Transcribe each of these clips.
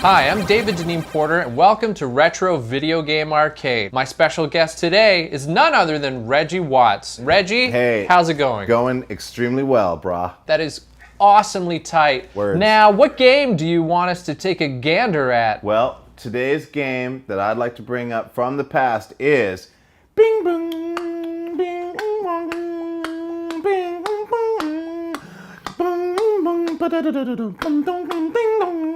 Hi, I'm David Deneen Porter, and welcome to Retro Video Game Arcade. My special guest today is none other than Reggie Watts. Reggie, hey, how's it going? Going extremely well, brah. That is awesomely tight. Words. Now, what game do you want us to take a gander at? Well, today's game that I'd like to bring up from the past is Bing Bong, Bing Bong, Bing Bong, Bong Bong, ba-da-da-da-da, Bong Dong Bong Ding Dong,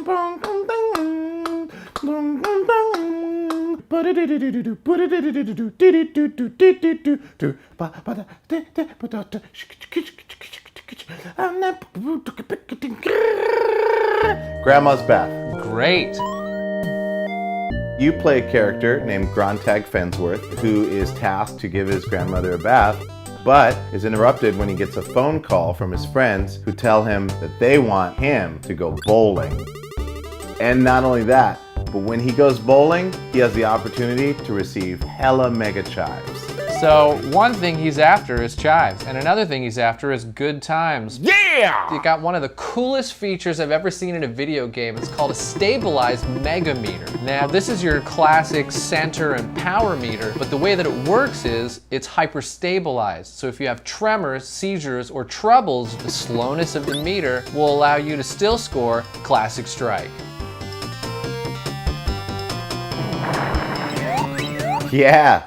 Bong Dong Ding, Bong Dong Dong, ba-da-da-da-da-da, ba-da-da-da-da-da, di-di-do-do-di-di-do-do, ba-ba-da-da-da-da-da, Grandma's Bath. Great. You play a character named Grontag Fensworth who is tasked to give his grandmother a bath, but is interrupted when he gets a phone call from his friends who tell him that they want him to go bowling. And not only that, but when he goes bowling, he has the opportunity to receive hella mega chives. So, one thing he's after is chives, and another thing he's after is good times. Yeah! You got one of the coolest features I've ever seen in a video game. It's called a stabilized mega meter. Now, this is your classic center and power meter, but the way that it works is it's hyper stabilized. So if you have tremors, seizures, or troubles, the slowness of the meter will allow you to still score classic strike. Yeah!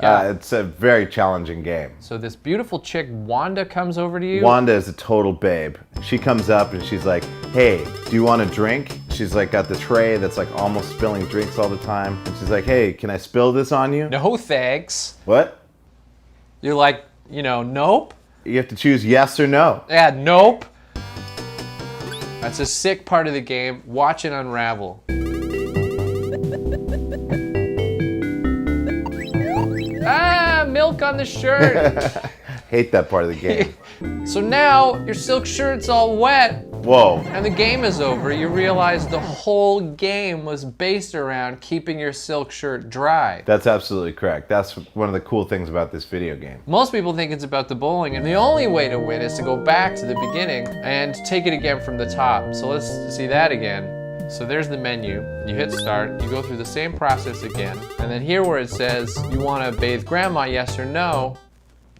It's a very challenging game. So this beautiful chick, Wanda, comes over to you. Wanda is a total babe. She comes up and she's like, hey, do you want a drink? She's like got the tray that's like almost spilling drinks all the time. And she's like, hey, can I spill this on you? No thanks. What? You're like, nope. You have to choose yes or no. Yeah, nope. That's a sick part of the game. Watch it unravel. Milk on the shirt. Hate that part of the game. So now your silk shirt's all wet. Whoa. And the game is over. You realize the whole game was based around keeping your silk shirt dry. That's absolutely correct. That's one of the cool things about this video game. Most people think it's about the bowling, and the only way to win is to go back to the beginning and take it again from the top. So let's see that again. So there's the menu, you hit start, you go through the same process again, and then here where it says you want to bathe grandma, yes or no,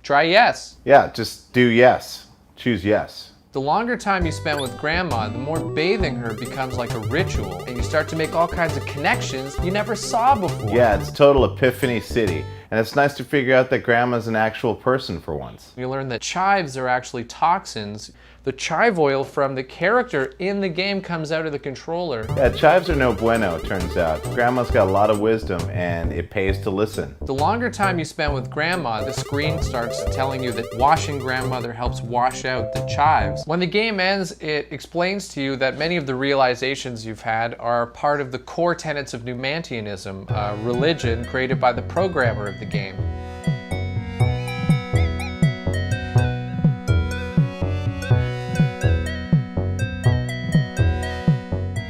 try yes. Yeah, just do yes. Choose yes. The longer time you spend with grandma, the more bathing her becomes like a ritual, and you start to make all kinds of connections you never saw before. Yeah, it's total epiphany city, and it's nice to figure out that grandma's an actual person for once. You learn that chives are actually toxins. The chive oil from the character in the game comes out of the controller. Yeah, chives are no bueno, it turns out. Grandma's got a lot of wisdom, and it pays to listen. The longer time you spend with grandma, the screen starts telling you that washing grandmother helps wash out the chives. When the game ends, it explains to you that many of the realizations you've had are part of the core tenets of Numantianism, a religion created by the programmer of the game.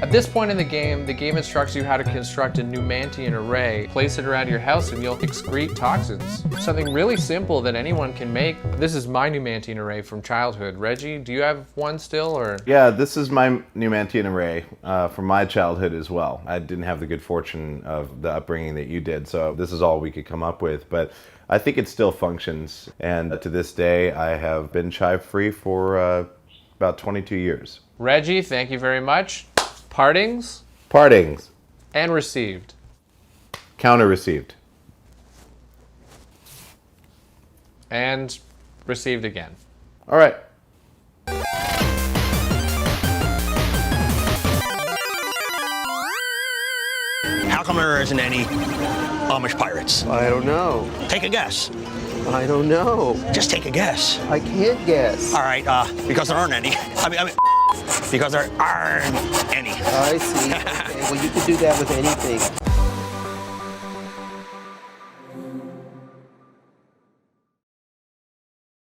At this point in the game instructs you how to construct a Numantian array. Place it around your house and you'll excrete toxins. Something really simple that anyone can make. This is my Numantian array from childhood. Reggie, do you have one still, or? Yeah, this is my Numantian array from my childhood as well. I didn't have the good fortune of the upbringing that you did, so this is all we could come up with. But I think it still functions, and to this day I have been chive-free for about 22 years. Reggie, thank you very much. Partings? Partings. And received. Counter received. And received again. All right. How come there isn't any Amish pirates? I don't know. Take a guess. I don't know. Just take a guess. I can't guess. All right, because there aren't any. I mean, because there aren't any. I see. Okay. Well, you could do that with anything.